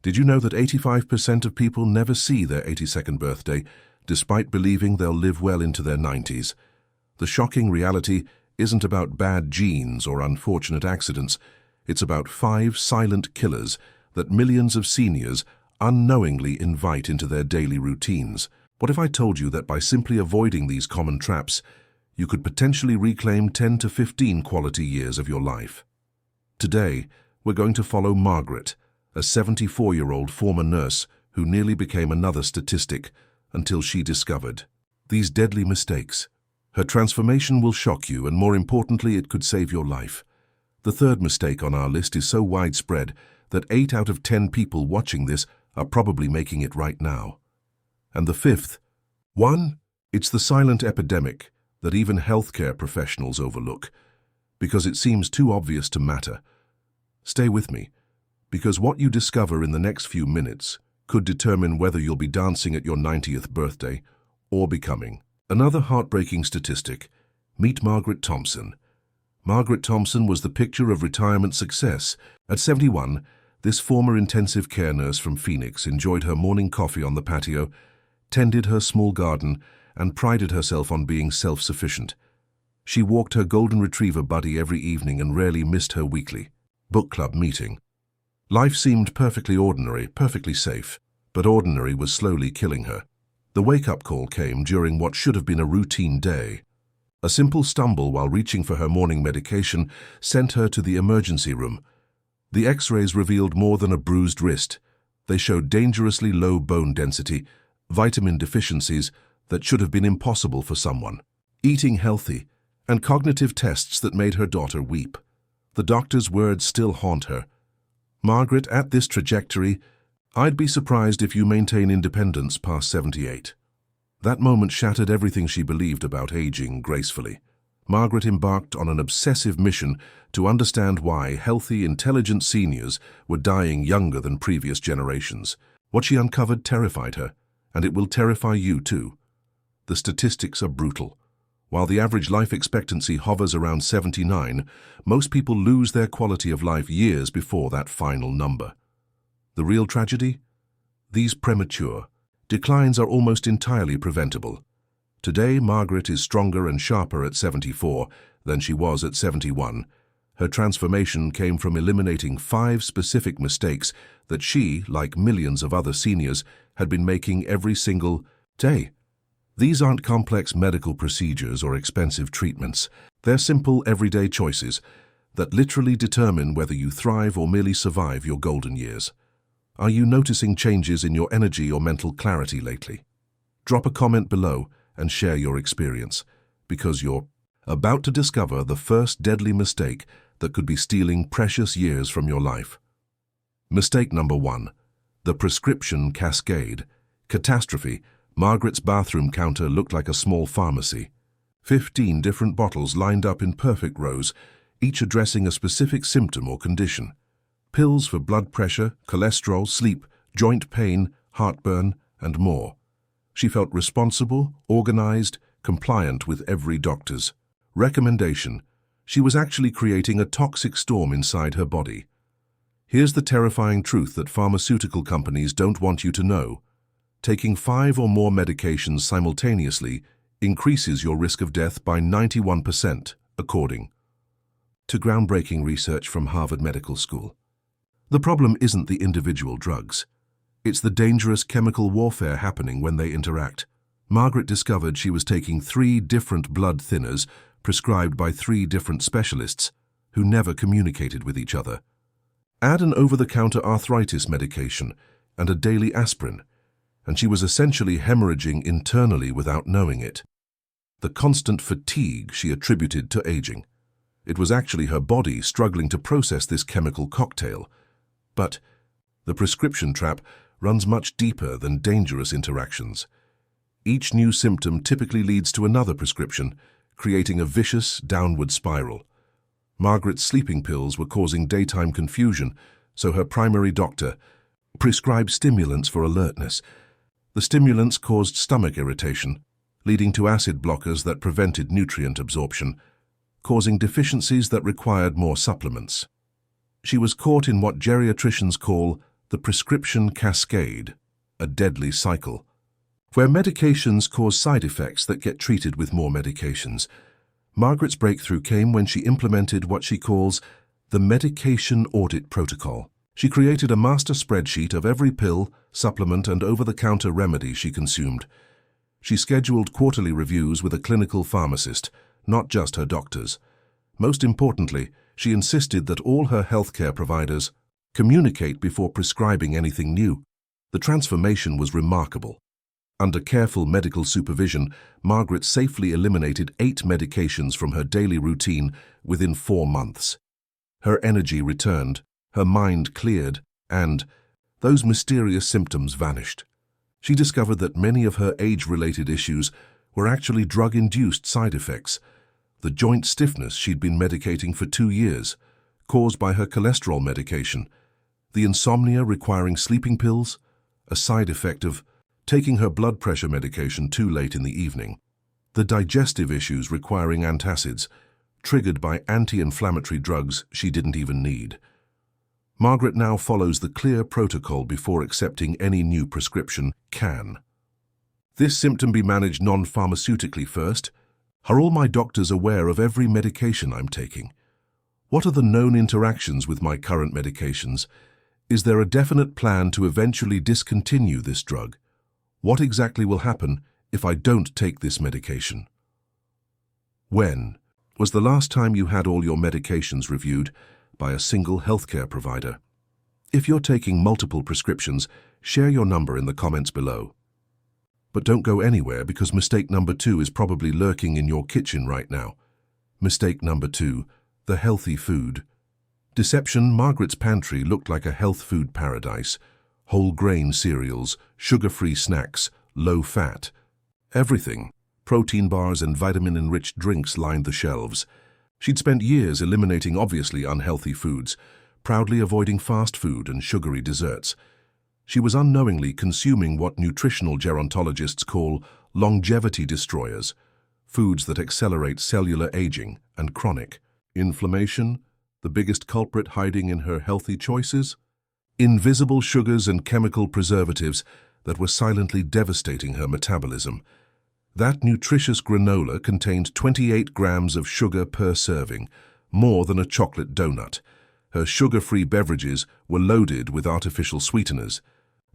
Did you know that 85% of people never see their 82nd birthday, despite believing they'll live well into their 90s? The shocking reality isn't about bad genes or unfortunate accidents. It's about 5 silent killers that millions of seniors unknowingly invite into their daily routines. What if I told you that by simply avoiding these common traps, you could potentially reclaim 10 to 15 quality years of your life? Today, we're going to follow Margaret, a 74-year-old former nurse who nearly became another statistic until she discovered these deadly mistakes. Her transformation will shock you, and more importantly, it could save your life. The third mistake on our list is so widespread that 8 out of 10 people watching this are probably making it right now. And the fifth, it's the silent epidemic that even healthcare professionals overlook, because it seems too obvious to matter. Stay with me, because what you discover in the next few minutes could determine whether you'll be dancing at your 90th birthday or becoming. Another heartbreaking statistic. Meet Margaret Thompson. Margaret Thompson was the picture of retirement success. At 71, this former intensive care nurse from Phoenix enjoyed her morning coffee on the patio, tended her small garden, and prided herself on being self-sufficient. She walked her golden retriever buddy every evening and rarely missed her weekly book club meeting. Life seemed perfectly ordinary, perfectly safe, but ordinary was slowly killing her. The wake-up call came during what should have been a routine day. A simple stumble while reaching for her morning medication sent her to the emergency room. The X-rays revealed more than a bruised wrist. They showed dangerously low bone density, vitamin deficiencies that should have been impossible for someone eating healthy, and cognitive tests that made her daughter weep. The doctor's words still haunt her. Margaret, at this trajectory, I'd be surprised if you maintain independence past 78. That moment shattered everything she believed about aging gracefully. Margaret embarked on an obsessive mission to understand why healthy, intelligent seniors were dying younger than previous generations. What she uncovered terrified her, and it will terrify you too. The statistics are brutal. While the average life expectancy hovers around 79, most people lose their quality of life years before that final number. The real tragedy? These premature declines are almost entirely preventable. Today, Margaret is stronger and sharper at 74 than she was at 71. Her transformation came from eliminating 5 specific mistakes that she, like millions of other seniors, had been making every single day. These aren't complex medical procedures or expensive treatments. They're simple, everyday choices that literally determine whether you thrive or merely survive your golden years. Are you noticing changes in your energy or mental clarity lately? Drop a comment below and share your experience, because you're about to discover the first deadly mistake that could be stealing precious years from your life. Mistake number 1. The prescription cascade. Catastrophe. Margaret's bathroom counter looked like a small pharmacy. 15 different bottles lined up in perfect rows, each addressing a specific symptom or condition. Pills for blood pressure, cholesterol, sleep, joint pain, heartburn, and more. She felt responsible, organized, compliant with every doctor's recommendation. She was actually creating a toxic storm inside her body. Here's the terrifying truth that pharmaceutical companies don't want you to know. Taking 5 or more medications simultaneously increases your risk of death by 91%, according to groundbreaking research from Harvard Medical School. The problem isn't the individual drugs. It's the dangerous chemical warfare happening when they interact. Margaret discovered she was taking 3 different blood thinners prescribed by 3 different specialists who never communicated with each other. Add an over-the-counter arthritis medication and a daily aspirin, and she was essentially hemorrhaging internally without knowing it. The constant fatigue she attributed to aging. It was actually her body struggling to process this chemical cocktail. But the prescription trap runs much deeper than dangerous interactions. Each new symptom typically leads to another prescription, creating a vicious downward spiral. Margaret's sleeping pills were causing daytime confusion, so her primary doctor prescribed stimulants for alertness. The stimulants caused stomach irritation, leading to acid blockers that prevented nutrient absorption, causing deficiencies that required more supplements. She was caught in what geriatricians call the prescription cascade, a deadly cycle, where medications cause side effects that get treated with more medications. Margaret's breakthrough came when she implemented what she calls the medication audit protocol. She created a master spreadsheet of every pill, supplement, and over-the-counter remedy she consumed. She scheduled quarterly reviews with a clinical pharmacist, not just her doctors. Most importantly, she insisted that all her healthcare providers communicate before prescribing anything new. The transformation was remarkable. Under careful medical supervision, Margaret safely eliminated 8 medications from her daily routine within 4 months. Her energy returned, her mind cleared, and those mysterious symptoms vanished. She discovered that many of her age-related issues were actually drug-induced side effects. The joint stiffness she'd been medicating for 2 years, caused by her cholesterol medication, the insomnia requiring sleeping pills, a side effect of taking her blood pressure medication too late in the evening, the digestive issues requiring antacids, triggered by anti-inflammatory drugs she didn't even need. Margaret now follows the clear protocol before accepting any new prescription. Can this symptom be managed non-pharmaceutically first? Are all my doctors aware of every medication I'm taking? What are the known interactions with my current medications? Is there a definite plan to eventually discontinue this drug? What exactly will happen if I don't take this medication? When was the last time you had all your medications reviewed by a single healthcare provider? If you're taking multiple prescriptions, share your number in the comments below. But don't go anywhere, because mistake number 2 is probably lurking in your kitchen right now. Mistake number 2, the healthy food. Deception. Margaret's pantry looked like a health food paradise. Whole grain cereals, sugar-free snacks, low fat. Everything. Protein bars and vitamin-enriched drinks lined the shelves. She'd spent years eliminating obviously unhealthy foods, proudly avoiding fast food and sugary desserts. She was unknowingly consuming what nutritional gerontologists call longevity destroyers, foods that accelerate cellular aging and chronic inflammation, the biggest culprit hiding in her healthy choices. Invisible sugars and chemical preservatives that were silently devastating her metabolism. That nutritious granola contained 28 grams of sugar per serving, more than a chocolate donut. Her sugar-free beverages were loaded with artificial sweeteners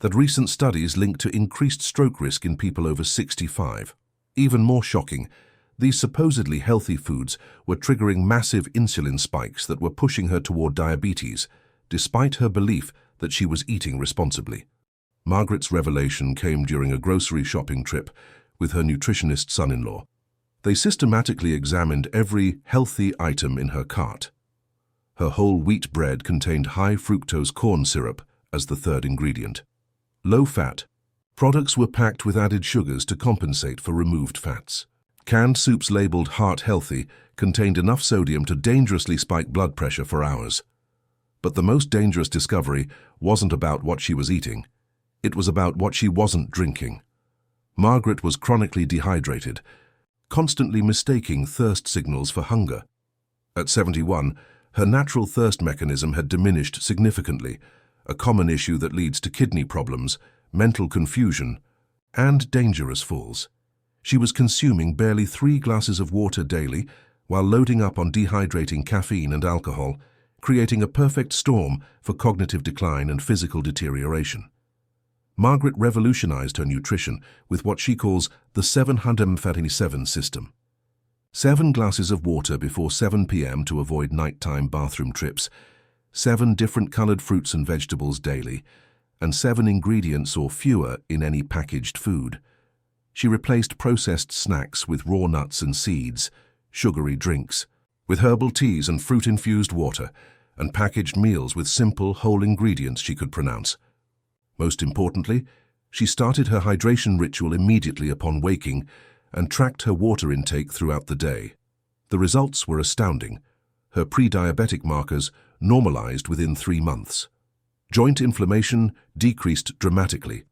that recent studies linked to increased stroke risk in people over 65. Even more shocking, these supposedly healthy foods were triggering massive insulin spikes that were pushing her toward diabetes, despite her belief that she was eating responsibly. Margaret's revelation came during a grocery shopping trip with her nutritionist son-in-law. They systematically examined every healthy item in her cart. Her whole wheat bread contained high fructose corn syrup as the third ingredient. Low fat. Products were packed with added sugars to compensate for removed fats. Canned soups labeled heart healthy contained enough sodium to dangerously spike blood pressure for hours. But the most dangerous discovery wasn't about what she was eating. It was about what she wasn't drinking. Margaret was chronically dehydrated, constantly mistaking thirst signals for hunger. At 71, her natural thirst mechanism had diminished significantly, a common issue that leads to kidney problems, mental confusion, and dangerous falls. She was consuming barely 3 glasses of water daily while loading up on dehydrating caffeine and alcohol, creating a perfect storm for cognitive decline and physical deterioration. Margaret revolutionized her nutrition with what she calls the 737 system. 7 glasses of water before 7 p.m. to avoid nighttime bathroom trips, 7 different colored fruits and vegetables daily, and 7 ingredients or fewer in any packaged food. She replaced processed snacks with raw nuts and seeds, sugary drinks, with herbal teas and fruit-infused water, and packaged meals with simple, whole ingredients she could pronounce. Most importantly, she started her hydration ritual immediately upon waking and tracked her water intake throughout the day. The results were astounding. Her pre-diabetic markers normalized within 3 months. Joint inflammation decreased dramatically.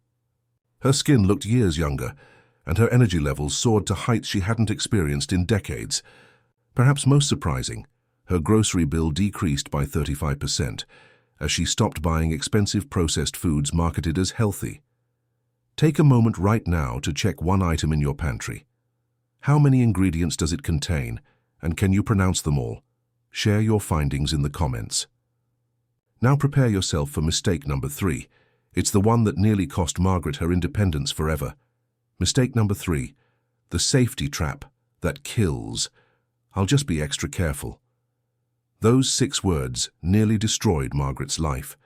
Her skin looked years younger, and her energy levels soared to heights she hadn't experienced in decades. Perhaps most surprising, her grocery bill decreased by 35%, as she stopped buying expensive processed foods marketed as healthy. Take a moment right now to check one item in your pantry. How many ingredients does it contain, and can you pronounce them all? Share your findings in the comments. Now prepare yourself for mistake number 3. It's the one that nearly cost Margaret her independence forever. Mistake number 3. The safety trap that kills. I'll just be extra careful. Those 6 words nearly destroyed Margaret's life.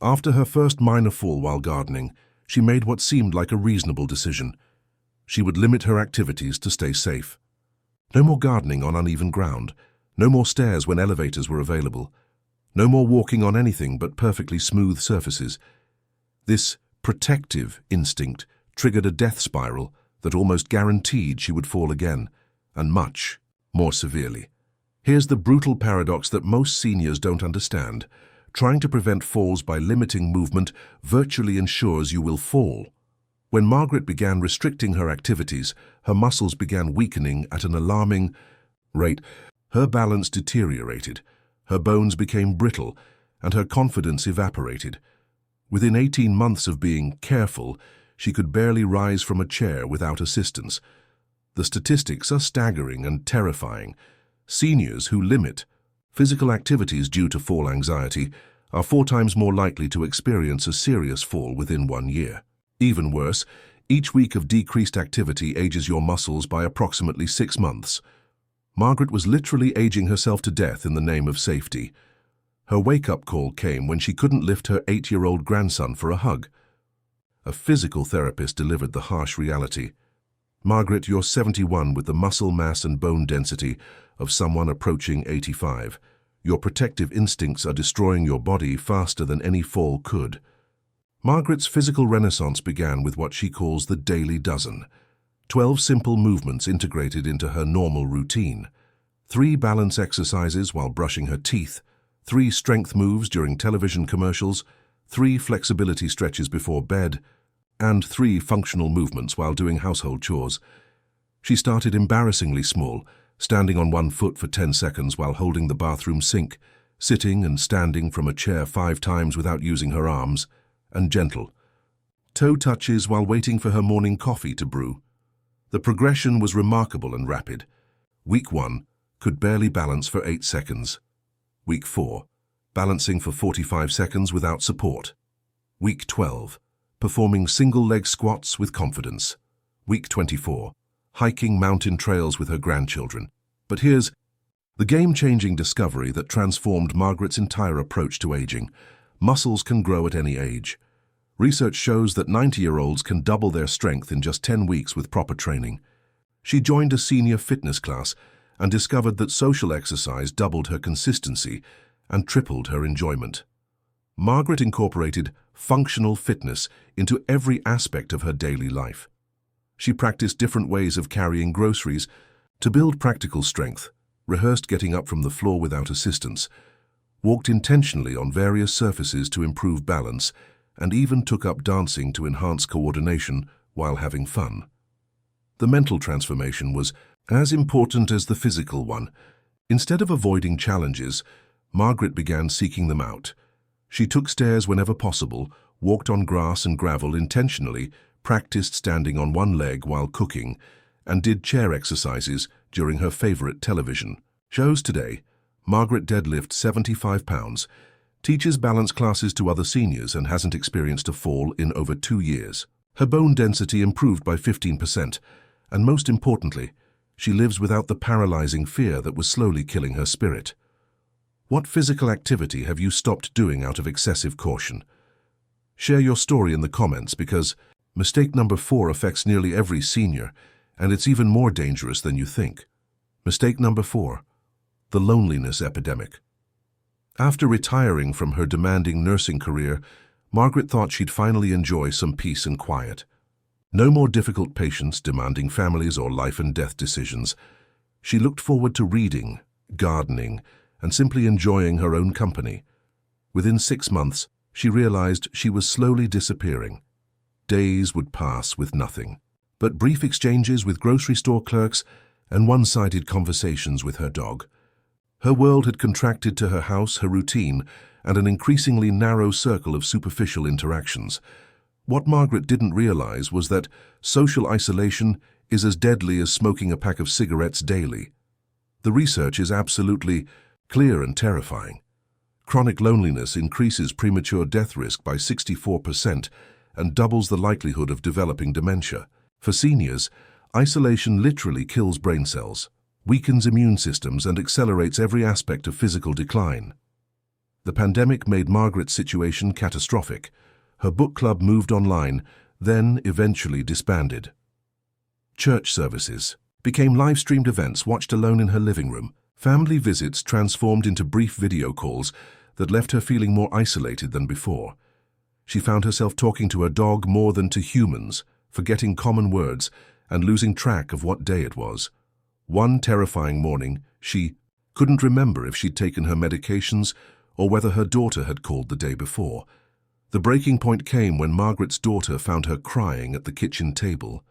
After her first minor fall while gardening, she made what seemed like a reasonable decision. She would limit her activities to stay safe. No more gardening on uneven ground. No more stairs when elevators were available. No more walking on anything but perfectly smooth surfaces. This protective instinct triggered a death spiral that almost guaranteed she would fall again, and much more severely. Here's the brutal paradox that most seniors don't understand. Trying to prevent falls by limiting movement virtually ensures you will fall. When Margaret began restricting her activities, her muscles began weakening at an alarming rate. Her balance deteriorated, her bones became brittle, and her confidence evaporated. Within 18 months of being careful, she could barely rise from a chair without assistance. The statistics are staggering and terrifying. Seniors who limit physical activities due to fall anxiety are 4 times more likely to experience a serious fall within 1 year. Even worse, each week of decreased activity ages your muscles by approximately 6 months. Margaret was literally aging herself to death in the name of safety. Her wake-up call came when she couldn't lift her 8-year-old grandson for a hug. A physical therapist delivered the harsh reality. Margaret, you're 71 with the muscle mass and bone density of someone approaching 85. Your protective instincts are destroying your body faster than any fall could. Margaret's physical renaissance began with what she calls the daily dozen. 12 simple movements integrated into her normal routine. 3 balance exercises while brushing her teeth. 3 strength moves during television commercials. 3 flexibility stretches before bed. And 3 functional movements while doing household chores. She started embarrassingly small, standing on one foot for 10 seconds while holding the bathroom sink, sitting and standing from a chair 5 times without using her arms, and gentle. Toe touches while waiting for her morning coffee to brew. The progression was remarkable and rapid. Week 1, could barely balance for 8 seconds. Week 4, balancing for 45 seconds without support. Week 12, performing single-leg squats with confidence. Week 24, hiking mountain trails with her grandchildren. But here's the game-changing discovery that transformed Margaret's entire approach to aging. Muscles can grow at any age. Research shows that 90-year-olds can double their strength in just 10 weeks with proper training. She joined a senior fitness class and discovered that social exercise doubled her consistency and tripled her enjoyment. Margaret incorporated functional fitness into every aspect of her daily life. She practiced different ways of carrying groceries to build practical strength, rehearsed getting up from the floor without assistance, walked intentionally on various surfaces to improve balance, and even took up dancing to enhance coordination while having fun. The mental transformation was as important as the physical one. Instead of avoiding challenges, Margaret began seeking them out. She took stairs whenever possible, walked on grass and gravel intentionally, practiced standing on one leg while cooking, and did chair exercises during her favorite television shows. Today, Margaret deadlifts 75 pounds, teaches balance classes to other seniors, and hasn't experienced a fall in over 2 years. Her bone density improved by 15%, and most importantly, she lives without the paralyzing fear that was slowly killing her spirit. What physical activity have you stopped doing out of excessive caution? Share your story in the comments, because mistake number 4 affects nearly every senior, and it's even more dangerous than you think. Mistake number 4, the loneliness epidemic. After retiring from her demanding nursing career, Margaret thought she'd finally enjoy some peace and quiet. No more difficult patients demanding families or life and death decisions. She looked forward to reading, gardening, and simply enjoying her own company. Within 6 months, she realized she was slowly disappearing. Days would pass with nothing but brief exchanges with grocery store clerks and one-sided conversations with her dog. Her world had contracted to her house, her routine, and an increasingly narrow circle of superficial interactions. What Margaret didn't realize was that social isolation is as deadly as smoking a pack of cigarettes daily. The research is absolutely clear and terrifying. Chronic loneliness increases premature death risk by 64% and doubles the likelihood of developing dementia. For seniors, isolation literally kills brain cells, weakens immune systems, and accelerates every aspect of physical decline. The pandemic made Margaret's situation catastrophic. Her book club moved online, then eventually disbanded. Church services became live-streamed events watched alone in her living room. Family visits transformed into brief video calls that left her feeling more isolated than before. She found herself talking to her dog more than to humans, forgetting common words and losing track of what day it was. One terrifying morning, she couldn't remember if she'd taken her medications or whether her daughter had called the day before. The breaking point came when Margaret's daughter found her crying at the kitchen table.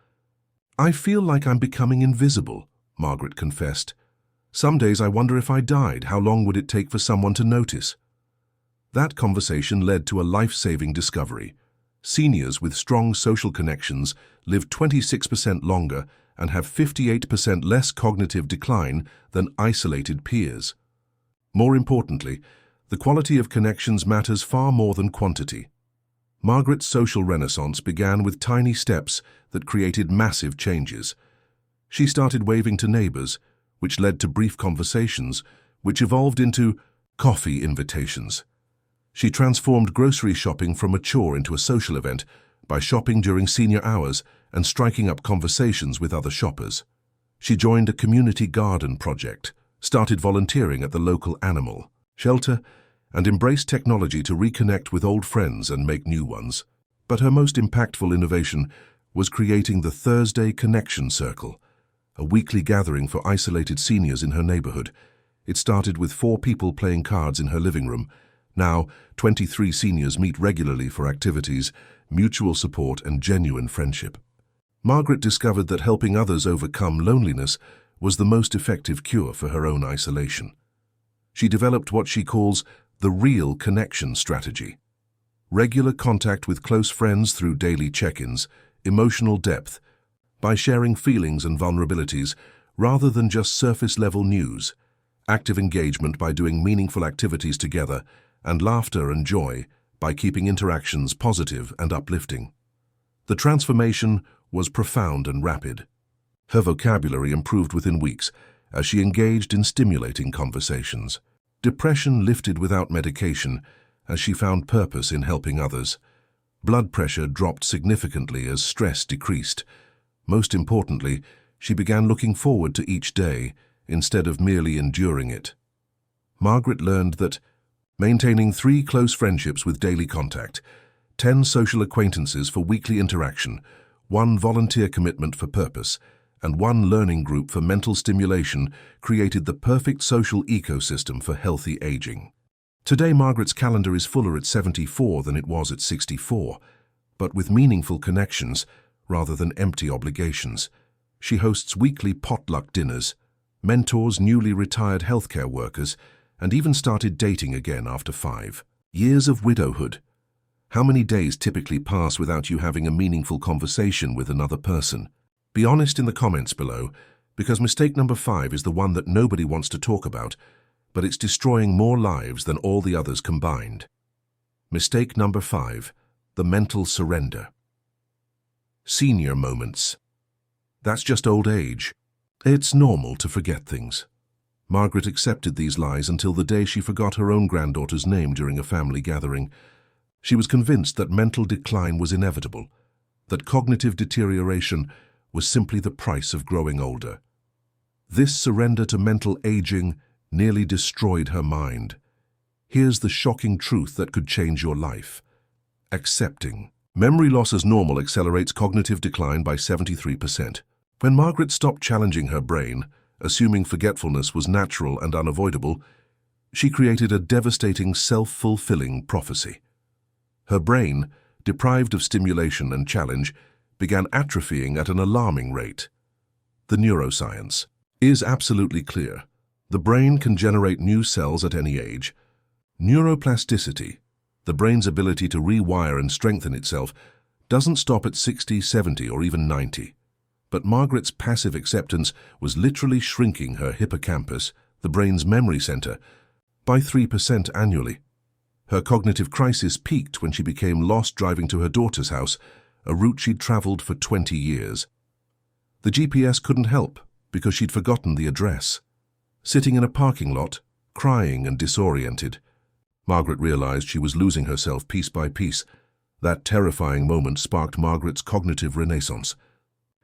"I feel like I'm becoming invisible," Margaret confessed. "Some days I wonder if I died, how long would it take for someone to notice?" That conversation led to a life-saving discovery. Seniors with strong social connections live 26% longer and have 58% less cognitive decline than isolated peers. More importantly, the quality of connections matters far more than quantity. Margaret's social renaissance began with tiny steps that created massive changes. She started waving to neighbors, which led to brief conversations, which evolved into coffee invitations. She transformed grocery shopping from a chore into a social event by shopping during senior hours and striking up conversations with other shoppers. She joined a community garden project, started volunteering at the local animal shelter, and embraced technology to reconnect with old friends and make new ones. But her most impactful innovation was creating the Thursday Connection Circle, a weekly gathering for isolated seniors in her neighborhood. It started with 4 people playing cards in her living room. Now, 23 seniors meet regularly for activities, mutual support, and genuine friendship. Margaret discovered that helping others overcome loneliness was the most effective cure for her own isolation. She developed what she calls the real connection strategy. Regular contact with close friends through daily check-ins, emotional depth, by sharing feelings and vulnerabilities rather than just surface-level news, active engagement by doing meaningful activities together, and laughter and joy by keeping interactions positive and uplifting. The transformation was profound and rapid. Her vocabulary improved within weeks as she engaged in stimulating conversations. Depression lifted without medication as she found purpose in helping others. Blood pressure dropped significantly as stress decreased. Most importantly, she began looking forward to each day instead of merely enduring it. Margaret learned that maintaining 3 close friendships with daily contact, 10 social acquaintances for weekly interaction, 1 volunteer commitment for purpose, and 1 learning group for mental stimulation created the perfect social ecosystem for healthy aging. Today, Margaret's calendar is fuller at 74 than it was at 64, but with meaningful connections rather than empty obligations. She hosts weekly potluck dinners, mentors newly retired healthcare workers, and even started dating again after 5 years of widowhood. How many days typically pass without you having a meaningful conversation with another person? Be honest in the comments below, because mistake number 5 is the one that nobody wants to talk about, but it's destroying more lives than all the others combined. Mistake number 5, the mental surrender. Senior moments. That's just old age. It's normal to forget things. Margaret accepted these lies until the day she forgot her own granddaughter's name during a family gathering. She was convinced that mental decline was inevitable, that cognitive deterioration was simply the price of growing older. This surrender to mental aging nearly destroyed her mind. Here's the shocking truth that could change your life. Accepting. Memory loss as normal accelerates cognitive decline by 73%. When Margaret stopped challenging her brain, assuming forgetfulness was natural and unavoidable, she created a devastating self-fulfilling prophecy. Her brain, deprived of stimulation and challenge, began atrophying at an alarming rate. The neuroscience is absolutely clear. The brain can generate new cells at any age. Neuroplasticity, the brain's ability to rewire and strengthen itself, doesn't stop at 60, 70, or even 90. But Margaret's passive acceptance was literally shrinking her hippocampus, the brain's memory center, by 3% annually. Her cognitive crisis peaked when she became lost driving to her daughter's house, a route she'd traveled for 20 years. The GPS couldn't help because she'd forgotten the address. Sitting in a parking lot, crying and disoriented, Margaret realized she was losing herself piece by piece. That terrifying moment sparked Margaret's cognitive renaissance.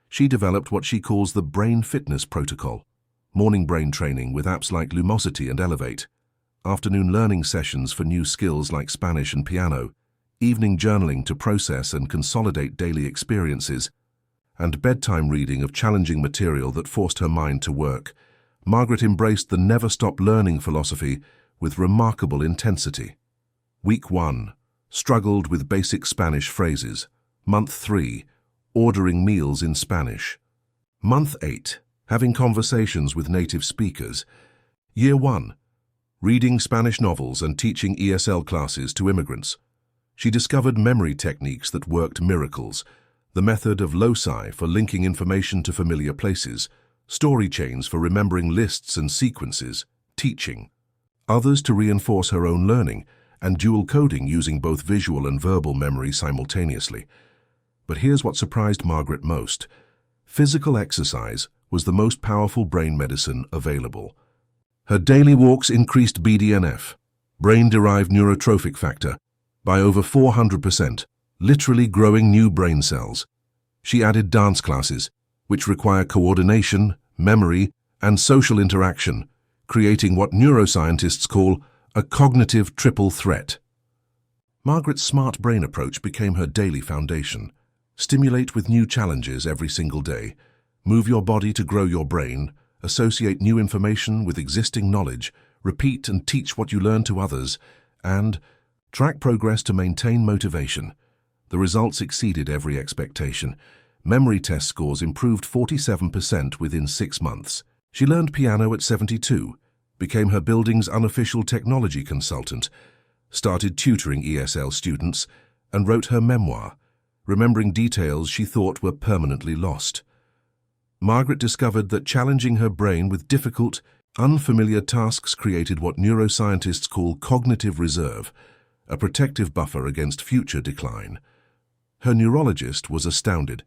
She developed what she calls the brain fitness protocol, morning brain training with apps like Lumosity and Elevate, afternoon learning sessions for new skills like Spanish and piano, evening journaling to process and consolidate daily experiences, and bedtime reading of challenging material that forced her mind to work. Margaret embraced the never-stop learning philosophy with remarkable intensity. Week 1, struggled with basic Spanish phrases. Month 3, ordering meals in Spanish. Month 8, having conversations with native speakers. Year 1, reading Spanish novels and teaching ESL classes to immigrants. She discovered memory techniques that worked miracles, the method of loci for linking information to familiar places, story chains for remembering lists and sequences, teaching. Others to reinforce her own learning, and dual coding using both visual and verbal memory simultaneously. But here's what surprised Margaret most. Physical exercise was the most powerful brain medicine available. Her daily walks increased BDNF, brain-derived neurotrophic factor, by over 400%, literally growing new brain cells. She added dance classes, which require coordination, memory, and social interaction, creating what neuroscientists call a cognitive triple threat. Margaret's smart brain approach became her daily foundation. Stimulate with new challenges every single day. Move your body to grow your brain. Associate new information with existing knowledge. Repeat and teach what you learn to others. And track progress to maintain motivation. The results exceeded every expectation. Memory test scores improved 47% within 6 months. She learned piano at 72, became her building's unofficial technology consultant, started tutoring ESL students, and wrote her memoir, remembering details she thought were permanently lost. Margaret discovered that challenging her brain with difficult, unfamiliar tasks created what neuroscientists call cognitive reserve, a protective buffer against future decline. Her neurologist was astounded.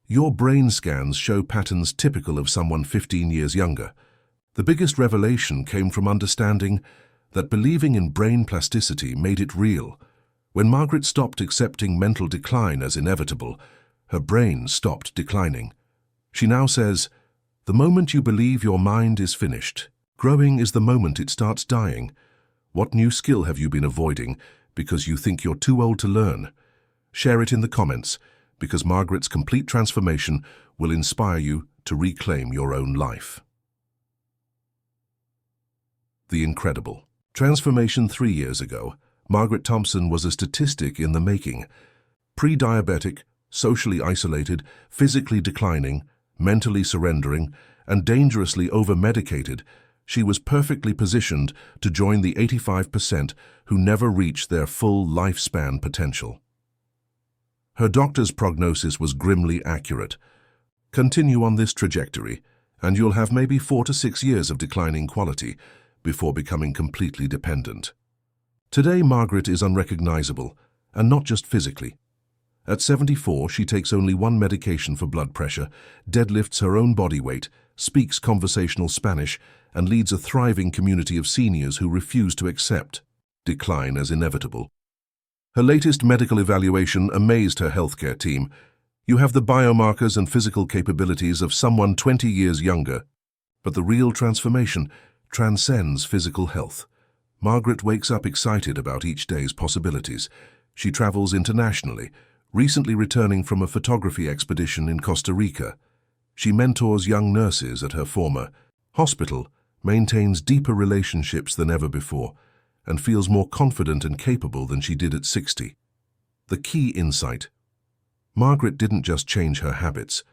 Your brain scans show patterns typical of someone 15 years younger. The biggest revelation came from understanding that believing in brain plasticity made it real. When Margaret stopped accepting mental decline as inevitable, her brain stopped declining. She now says, "The moment you believe your mind is finished, growing is the moment it starts dying. What new skill have you been avoiding because you think you're too old to learn?" Share it in the comments, because Margaret's complete transformation will inspire you to reclaim your own life. The incredible transformation 3 years ago. Margaret Thompson was a statistic in the making. Pre-diabetic, socially isolated, physically declining, mentally surrendering, and dangerously over-medicated, she was perfectly positioned to join the 85% who never reach their full lifespan potential. Her doctor's prognosis was grimly accurate. Continue on this trajectory, and you'll have maybe 4 to 6 years of declining quality before becoming completely dependent. Today, Margaret is unrecognizable, and not just physically. At 74, she takes only one medication for blood pressure, deadlifts her own body weight, speaks conversational Spanish, and leads a thriving community of seniors who refuse to accept decline as inevitable. Her latest medical evaluation amazed her healthcare team. "You have the biomarkers and physical capabilities of someone 20 years younger." But the real transformation transcends physical health. Margaret wakes up excited about each day's possibilities. She travels internationally, recently returning from a photography expedition in Costa Rica. She mentors young nurses at her former hospital, maintains deeper relationships than ever before, and feels more confident and capable than she did at 60. The key insight: Margaret didn't just change her habits,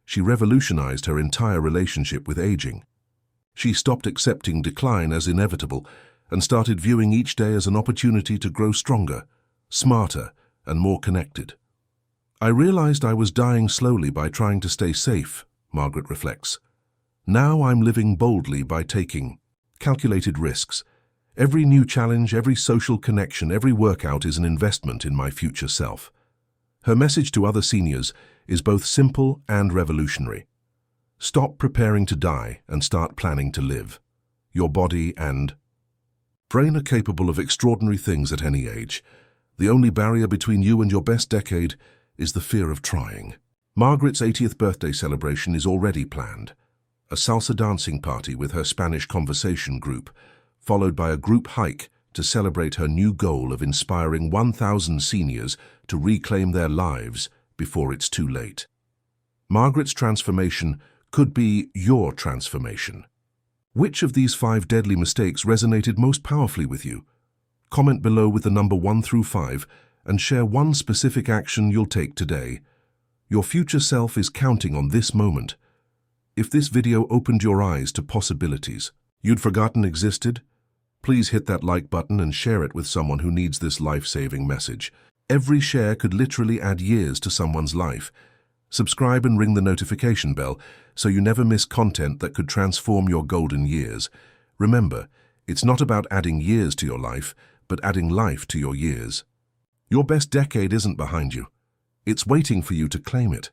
she revolutionized her entire relationship with aging. She stopped accepting decline as inevitable and started viewing each day as an opportunity to grow stronger, smarter, and more connected. I realized I was dying slowly by trying to stay safe, Margaret reflects. Now I'm living boldly by taking calculated risks. Every new challenge, every social connection, every workout is an investment in my future self. Her message to other seniors is both simple and revolutionary. Stop preparing to die and start planning to live. Your body and brain are capable of extraordinary things at any age. The only barrier between you and your best decade is the fear of trying. Margaret's 80th birthday celebration is already planned. A salsa dancing party with her Spanish conversation group, followed by a group hike to celebrate her new goal of inspiring 1,000 seniors to reclaim their lives before it's too late. Margaret's transformation could be your transformation. Which of these 5 deadly mistakes resonated most powerfully with you? Comment below with the number 1 through 5 and share one specific action you'll take today. Your future self is counting on this moment. If this video opened your eyes to possibilities you'd forgotten existed, please hit that like button and share it with someone who needs this life-saving message. Every share could literally add years to someone's life. Subscribe and ring the notification bell so you never miss content that could transform your golden years. Remember, it's not about adding years to your life, but adding life to your years. Your best decade isn't behind you. It's waiting for you to claim it.